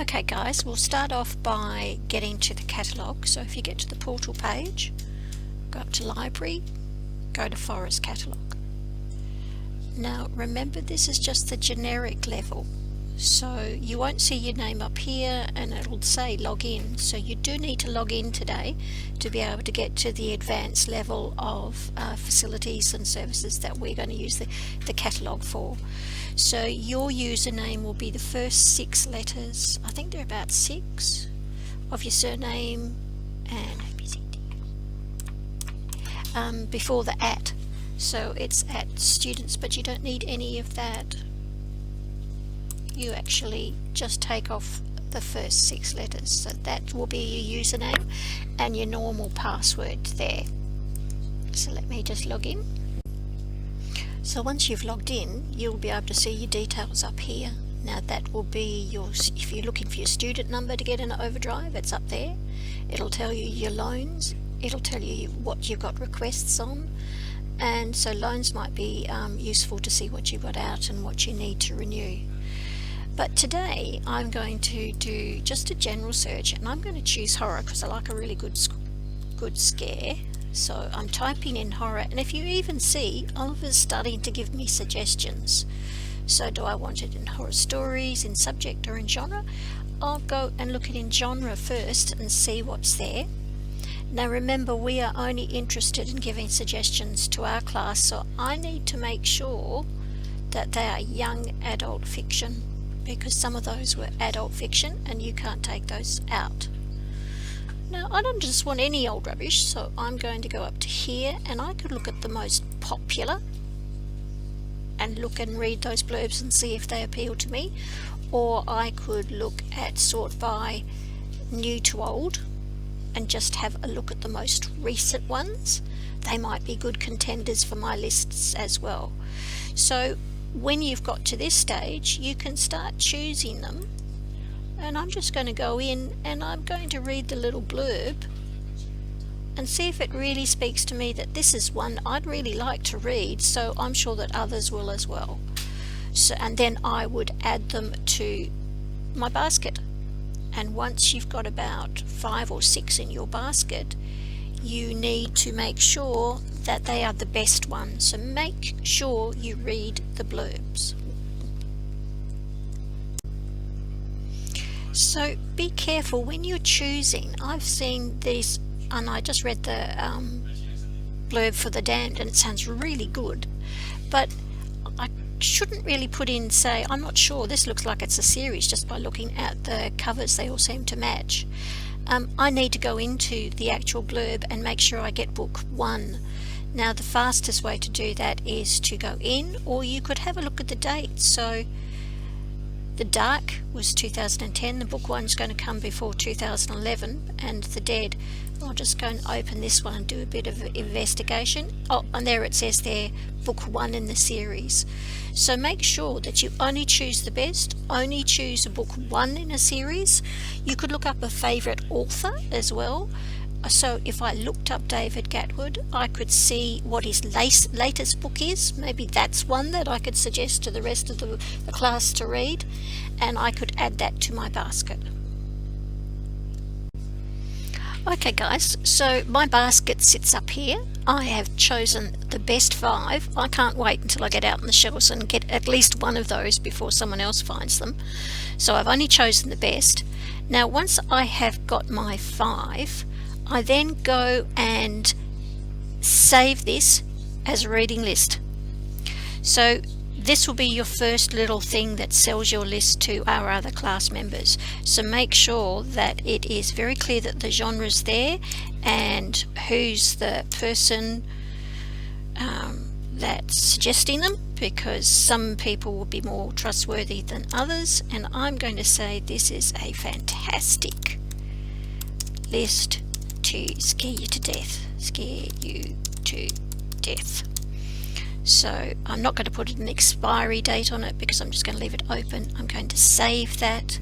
Okay guys, we'll start off by getting to the catalogue. So if you get to the portal page, go up to library, go to Forest Catalogue. Now remember, this is just the generic level, so you won't see your name up here and it'll say log in. So you do need to log in today to be able to get to the advanced level of facilities and services that we're going to use the catalogue for. So your username will be the first 6 letters, I think they're about 6, of your surname and ABCD before the @ so it's @ students, but you don't need any of that. You actually just take off the first 6 letters, so that will be your username and your normal password there. So let me just log in. So once you've logged in, you'll be able to see your details up here. Now that will be your, if you're looking for your student number to get an overdrive, it's up there. It'll tell you your loans, it'll tell you what you've got requests on, and so loans might be useful to see what you've got out and what you need to renew. But today I'm going to do just a general search, and I'm going to choose horror because I like a really good scare. So I'm typing in horror, and if you even see, Oliver's starting to give me suggestions. So do I want it in horror stories, in subject, or in genre? I'll go and look at in genre first and see what's there. Now remember, we are only interested in giving suggestions to our class, so I need to make sure that they are young adult fiction, because some of those were adult fiction and you can't take those out. Now I don't just want any old rubbish, so I'm going to go up to here, and I could look at the most popular and look and read those blurbs and see if they appeal to me, or I could look at sort by new to old and just have a look at the most recent ones. They might be good contenders for my lists as well. So when you've got to this stage, you can start choosing them. And I'm just going to go in and I'm going to read the little blurb and see if it really speaks to me that this is one I'd really like to read, so I'm sure that others will as well. So, and then I would add them to my basket. And once you've got about 5 or 6 in your basket, you need to make sure that they are the best ones. So make sure you read the blurbs. So be careful when you're choosing. I've seen these, and I just read the blurb for The Damned, and it sounds really good, but I shouldn't really put in, say, I'm not sure, this looks like it's a series, just by looking at the covers. They all seem to match. I need to go into the actual blurb and make sure I get book 1. Now the fastest way to do that is to go in, or you could have a look at the date. So The Dark was 2010, the book 1's going to come before 2011, and The Dead, I'll just go and open this one and do a bit of investigation. Oh, and there it says there, book 1 in the series. So make sure that you only choose the best, only choose a book 1 in a series. You could look up a favourite author as well. So if I looked up David Gatwood, I could see what his latest book is. Maybe that's one that I could suggest to the rest of the class to read, and I could add that to my basket. Okay guys, so my basket sits up here. I have chosen the best 5. I can't wait until I get out on the shelves and get at least one of those before someone else finds them. So I've only chosen the best. Now once I have got my 5, I then go and save this as a reading list. So this will be your first little thing that sells your list to our other class members. So make sure that it is very clear that the genre's there and who's the person that's suggesting them, because some people will be more trustworthy than others. And I'm going to say this is a fantastic list to scare you to death. Scare you to death. So I'm not going to put an expiry date on it because I'm just going to leave it open. I'm going to save that.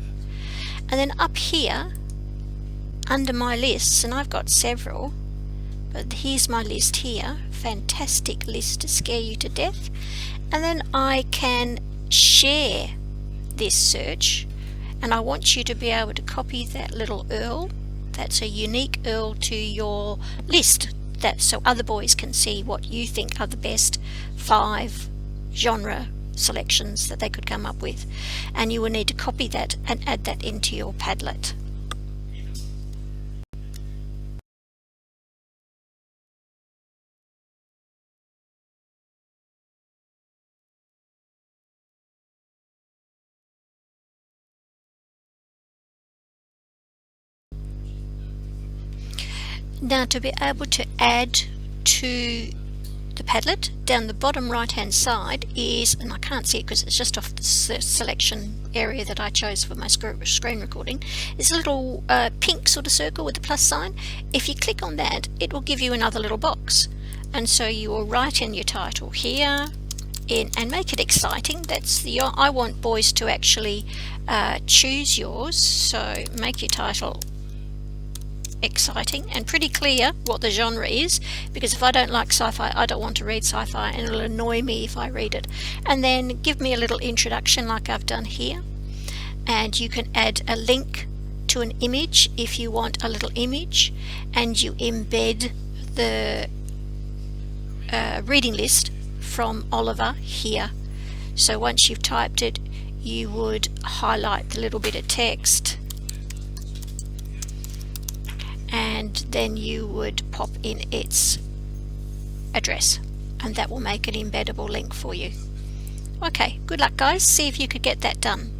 And then up here under my lists, and I've got several, but here's my list here. Fantastic list to scare you to death. And then I can share this search and I want you to be able to copy that little URL. That's a unique URL to your list, that so other boys can see what you think are the best 5 genre selections that they could come up with, and you will need to copy that and add that into your Padlet. Now, to be able to add to the Padlet, down the bottom right hand side is, and I can't see it because it's just off the selection area that I chose for my screen recording, is a little pink sort of circle with a plus sign. If you click on that, it will give you another little box, and so you will write in your title here and make it exciting. That's the, I want boys to actually choose yours, so make your title exciting and pretty clear what the genre is, because if I don't like sci-fi, I don't want to read sci-fi, and it'll annoy me if I read it. And then give me a little introduction like I've done here, and you can add a link to an image if you want a little image, and you embed the reading list from Oliver here. So once you've typed it, you would highlight the little bit of text, and then you would pop in its address, and that will make an embeddable link for you. Okay, good luck guys, see if you could get that done.